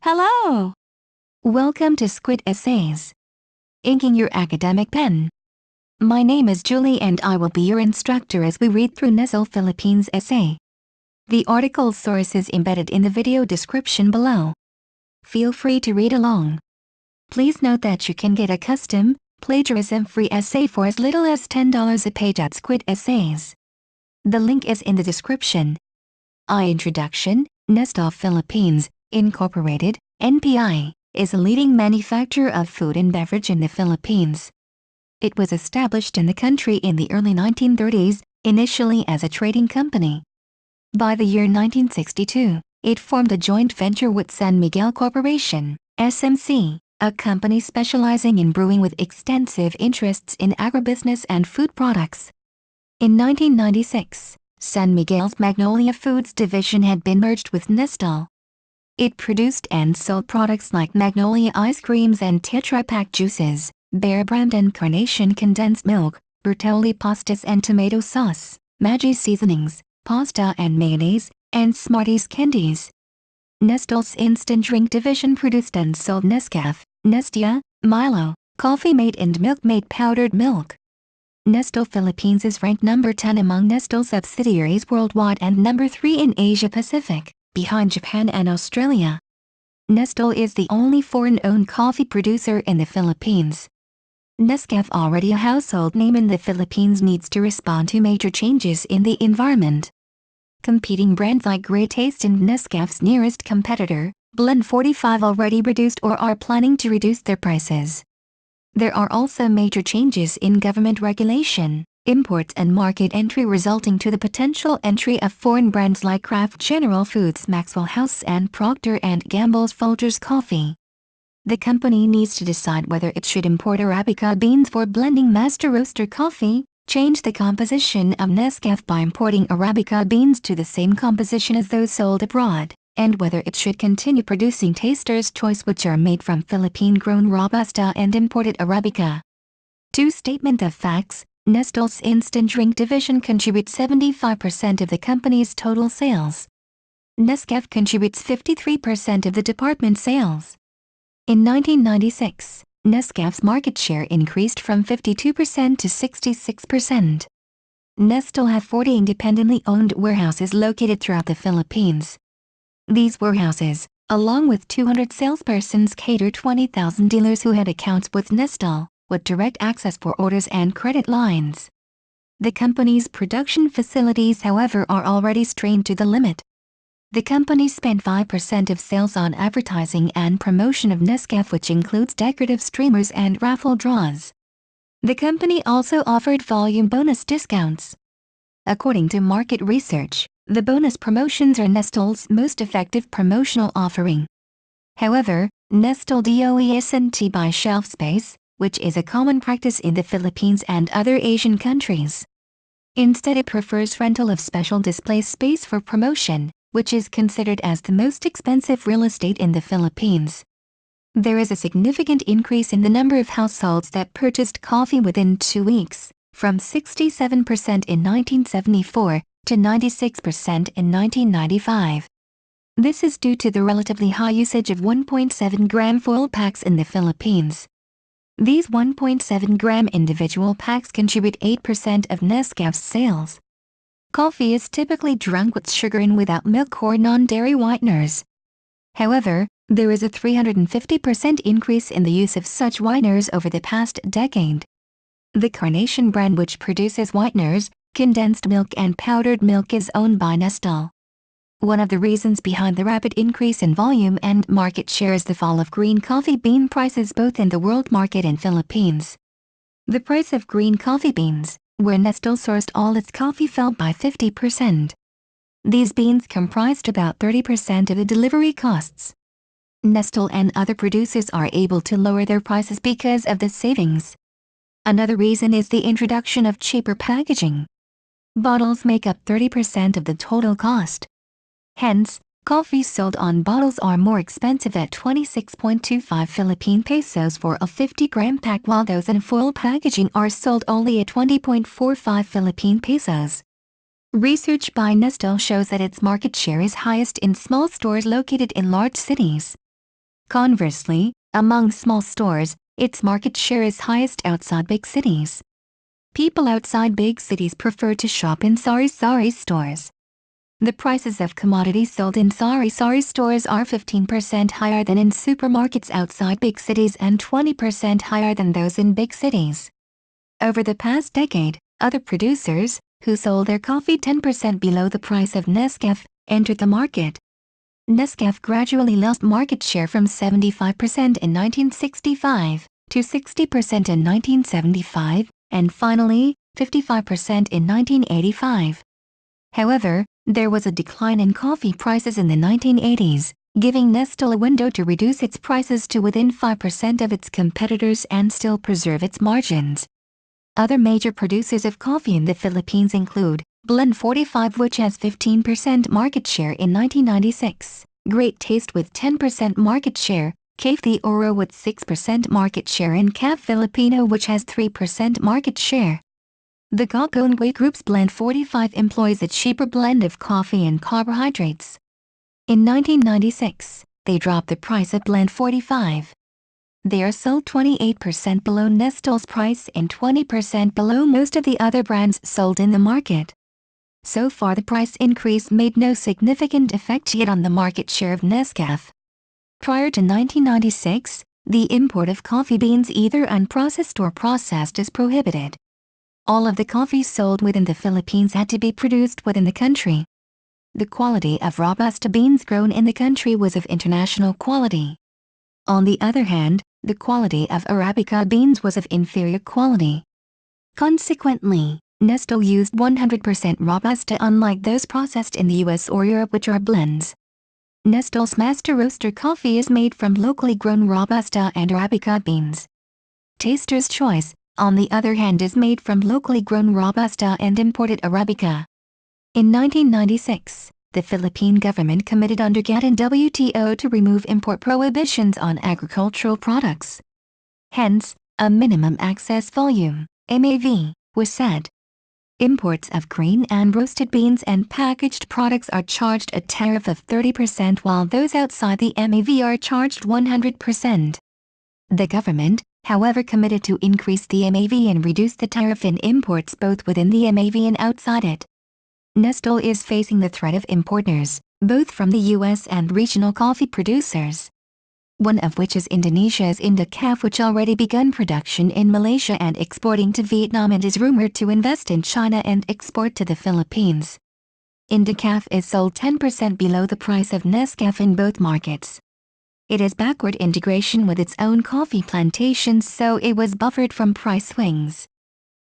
Hello! Welcome to Squid Essays. Inking your academic pen. My name is Julie and I will be your instructor as we read through Nestle Philippines essay. The article source is embedded in the video description below. Feel free to read along. Please note that you can get a custom, plagiarism-free essay for as little as $10 a page at Squid Essays. The link is in the description. Introduction. Nestle Philippines, Incorporated, NPI, is a leading manufacturer of food and beverage in the Philippines. It was established in the country in the early 1930s, initially as a trading company. By the year 1962, it formed a joint venture with San Miguel Corporation, SMC, a company specializing in brewing with extensive interests in agribusiness and food products. In 1996, San Miguel's Magnolia Foods division had been merged with Nestle. It produced and sold products like Magnolia ice creams and Tetra Pak juices, Bear Brand and Carnation condensed milk, Bertolli pastas and tomato sauce, Maggi seasonings, pasta and mayonnaise, and Smarties candies. Nestle's instant drink division produced and sold Nescafé, Nestea, Milo, Coffee Mate and Milk Mate powdered milk. Nestle Philippines is ranked number 10 among Nestle subsidiaries worldwide and number 3 in Asia Pacific, behind Japan and Australia. Nestle is the only foreign-owned coffee producer in the Philippines. Nescafé, already a household name in the Philippines, needs to respond to major changes in the environment. Competing brands like Great Taste and Nescafé's nearest competitor, Blend 45, already reduced or are planning to reduce their prices. There are also major changes in government regulation, imports and market entry, resulting to the potential entry of foreign brands like Kraft General Foods, Maxwell House and Procter & Gamble's Folgers Coffee. The company needs to decide whether it should import Arabica beans for blending Master Roaster coffee, change the composition of Nescafé by importing Arabica beans to the same composition as those sold abroad, and whether it should continue producing Taster's Choice, which are made from Philippine-grown Robusta and imported Arabica. 2. Statement of facts. Nestle's instant drink division contributes 75% of the company's total sales. Nescafé contributes 53% of the department's sales. In 1996, Nescafé's market share increased from 52% to 66%. Nestle has 40 independently owned warehouses located throughout the Philippines. These warehouses, along with 200 salespersons, cater 20,000 dealers who had accounts with Nestle, with direct access for orders and credit lines. The company's production facilities, however, are already strained to the limit. The company spent 5% of sales on advertising and promotion of Nescafé, which includes decorative streamers and raffle draws. The company also offered volume bonus discounts. According to market research, the bonus promotions are Nestle's most effective promotional offering. However, Nestle doesn't buy shelf space, which is a common practice in the Philippines and other Asian countries. Instead, it prefers rental of special display space for promotion, which is considered as the most expensive real estate in the Philippines. There is a significant increase in the number of households that purchased coffee within 2 weeks, from 67% in 1974 to 96% in 1995. This is due to the relatively high usage of 1.7-gram foil packs in the Philippines. These 1.7-gram individual packs contribute 8% of Nescafé's sales. Coffee is typically drunk with sugar and without milk or non-dairy whiteners. However, there is a 350% increase in the use of such whiteners over the past decade. The Carnation brand, which produces whiteners, condensed milk and powdered milk, is owned by Nestle. One of the reasons behind the rapid increase in volume and market share is the fall of green coffee bean prices both in the world market and Philippines. The price of green coffee beans, where Nestle sourced all its coffee, fell by 50%. These beans comprised about 30% of the delivery costs. Nestle and other producers are able to lower their prices because of the savings. Another reason is the introduction of cheaper packaging. Bottles make up 30% of the total cost. Hence, coffee sold on bottles are more expensive at 26.25 Philippine pesos for a 50-gram pack, while those in foil packaging are sold only at 20.45 Philippine pesos. Research by Nestle shows that its market share is highest in small stores located in large cities. Conversely, among small stores, its market share is highest outside big cities. People outside big cities prefer to shop in sari stores. The prices of commodities sold in sari stores are 15% higher than in supermarkets outside big cities and 20% higher than those in big cities. Over the past decade, other producers, who sold their coffee 10% below the price of Nescafé, entered the market. Nescafé gradually lost market share from 75% in 1965 to 60% in 1975, and finally, 55% in 1985. However, there was a decline in coffee prices in the 1980s, giving Nestlé a window to reduce its prices to within 5% of its competitors and still preserve its margins. Other major producers of coffee in the Philippines include Blend 45, which has 15% market share in 1996, Great Taste with 10% market share, Cafe Oro with 6% market share, and Caf Filipino, which has 3% market share. The Gagongwei Group's Blend 45 employs a cheaper blend of coffee and carbohydrates. In 1996, they dropped the price of Blend 45. They are sold 28% below Nestlé's price and 20% below most of the other brands sold in the market. So far, the price increase made no significant effect yet on the market share of Nescafé. Prior to 1996, the import of coffee beans, either unprocessed or processed, is prohibited. All of the coffee sold within the Philippines had to be produced within the country. The quality of Robusta beans grown in the country was of international quality. On the other hand, the quality of Arabica beans was of inferior quality. Consequently, Nestlé used 100% Robusta, unlike those processed in the US or Europe, which are blends. Nestlé's Master Roaster coffee is made from locally grown Robusta and Arabica beans. Taster's Choice, on the other hand, is made from locally grown Robusta and imported Arabica. In 1996, the Philippine government committed under GATT and WTO to remove import prohibitions on agricultural products. Hence, a minimum access volume, MAV, was set. Imports of green and roasted beans and packaged products are charged a tariff of 30%, while those outside the MAV are charged 100%. The government, however, committed to increase the MAV and reduce the tariff in imports both within the MAV and outside it. Nestlé is facing the threat of importers, both from the US and regional coffee producers. One of which is Indonesia's Indocaf, which already begun production in Malaysia and exporting to Vietnam, and is rumored to invest in China and export to the Philippines. Indocaf is sold 10% below the price of Nescafé in both markets. It has backward integration with its own coffee plantations, so it was buffered from price swings.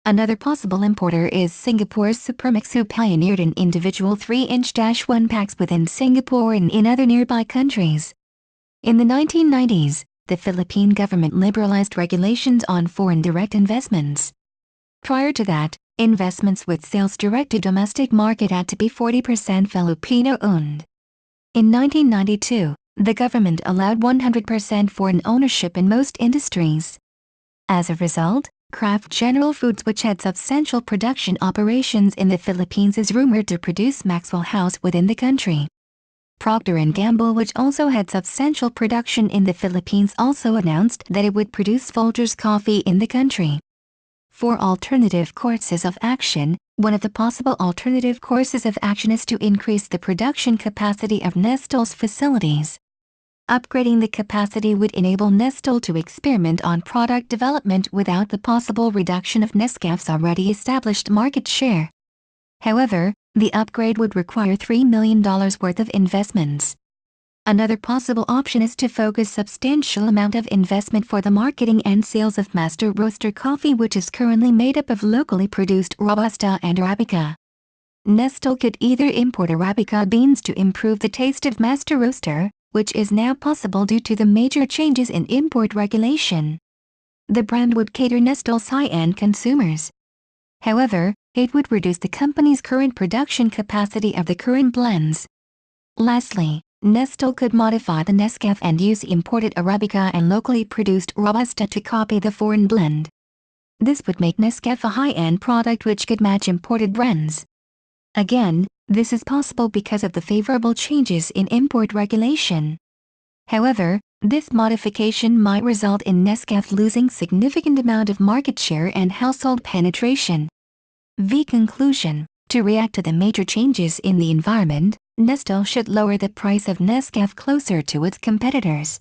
Another possible importer is Singapore's Supermix, who pioneered in individual 3-inch-1 packs within Singapore and in other nearby countries. In the 1990s, the Philippine government liberalized regulations on foreign direct investments. Prior to that, investments with sales direct to domestic market had to be 40% Filipino-owned. In 1992, the government allowed 100% foreign ownership in most industries. As a result, Kraft General Foods, which had substantial production operations in the Philippines, is rumored to produce Maxwell House within the country. Procter & Gamble, which also had substantial production in the Philippines, also announced that it would produce Folgers coffee in the country. For alternative courses of action, one of the possible alternative courses of action is to increase the production capacity of Nestlé's facilities. Upgrading the capacity would enable Nestlé to experiment on product development without the possible reduction of Nescafé's already established market share. However, the upgrade would require $3 million worth of investments. Another possible option is to focus substantial amount of investment for the marketing and sales of Master Roaster coffee, which is currently made up of locally produced Robusta and Arabica. Nestlé could either import Arabica beans to improve the taste of Master Roaster, which is now possible due to the major changes in import regulation. The brand would cater Nestlé's high-end consumers. However, it would reduce the company's current production capacity of the current blends. Lastly, Nestlé could modify the Nescafé and use imported Arabica and locally produced Robusta to copy the foreign blend. This would make Nescafé a high-end product which could match imported brands. Again, this is possible because of the favorable changes in import regulation. However, This modification might result in Nescafé losing significant amount of market share and household penetration. Conclusion. To react to the major changes in the environment, Nestle should lower the price of Nescafé closer to its competitors.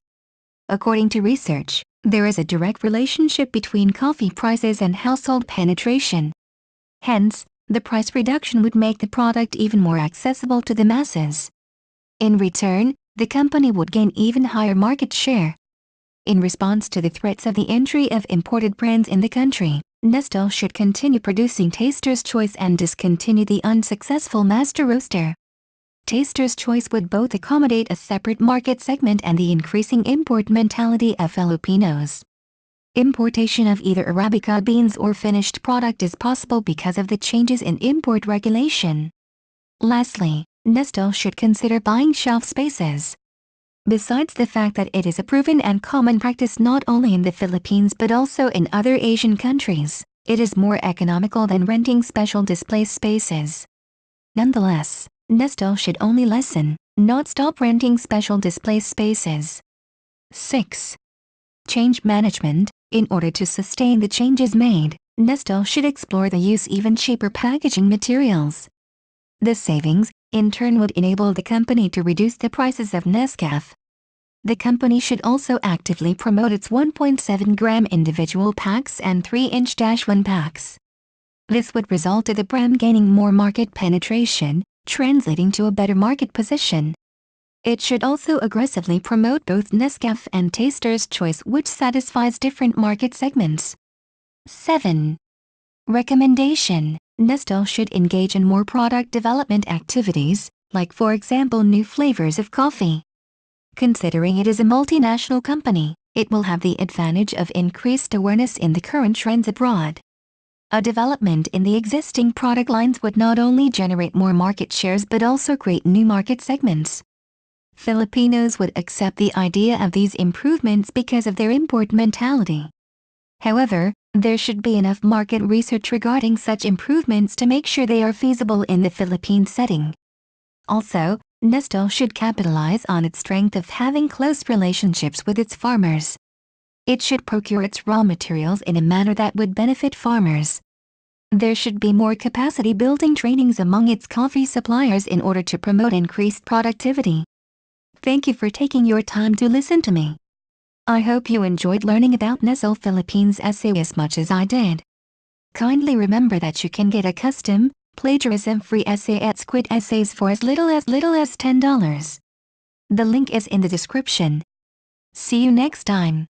According to research, there is a direct relationship between coffee prices and household penetration. Hence, the price reduction would make the product even more accessible to the masses. In return, the company would gain even higher market share. In response to the threats of the entry of imported brands in the country, Nestle should continue producing Taster's Choice and discontinue the unsuccessful Master Roaster. Taster's Choice would both accommodate a separate market segment and the increasing import mentality of Filipinos. Importation of either Arabica beans or finished product is possible because of the changes in import regulation. Lastly, Nestle should consider buying shelf spaces. Besides the fact that it is a proven and common practice not only in the Philippines but also in other Asian countries, it is more economical than renting special display spaces. Nonetheless, Nestle should only lessen, not stop renting special display spaces. 6. Change management. In order to sustain the changes made, Nestle should explore the use even cheaper packaging materials. The savings, in turn, would enable the company to reduce the prices of Nescafé. The company should also actively promote its 1.7-gram individual packs and 3-inch-1 packs. This would result in the brand gaining more market penetration, translating to a better market position. It should also aggressively promote both Nescafé and Taster's Choice, which satisfies different market segments. 7. Recommendation. Nestle should engage in more product development activities, like for example new flavors of coffee. Considering it is a multinational company, it will have the advantage of increased awareness in the current trends abroad. A development in the existing product lines would not only generate more market shares but also create new market segments. Filipinos would accept the idea of these improvements because of their import mentality. However, there should be enough market research regarding such improvements to make sure they are feasible in the Philippine setting. Also, Nestle should capitalize on its strength of having close relationships with its farmers. It should procure its raw materials in a manner that would benefit farmers. There should be more capacity building trainings among its coffee suppliers in order to promote increased productivity. Thank you for taking your time to listen to me. I hope you enjoyed learning about Nestle Philippines essay as much as I did. Kindly remember that you can get a custom, plagiarism-free essay at Squid Essays for as little as $10. The link is in the description. See you next time.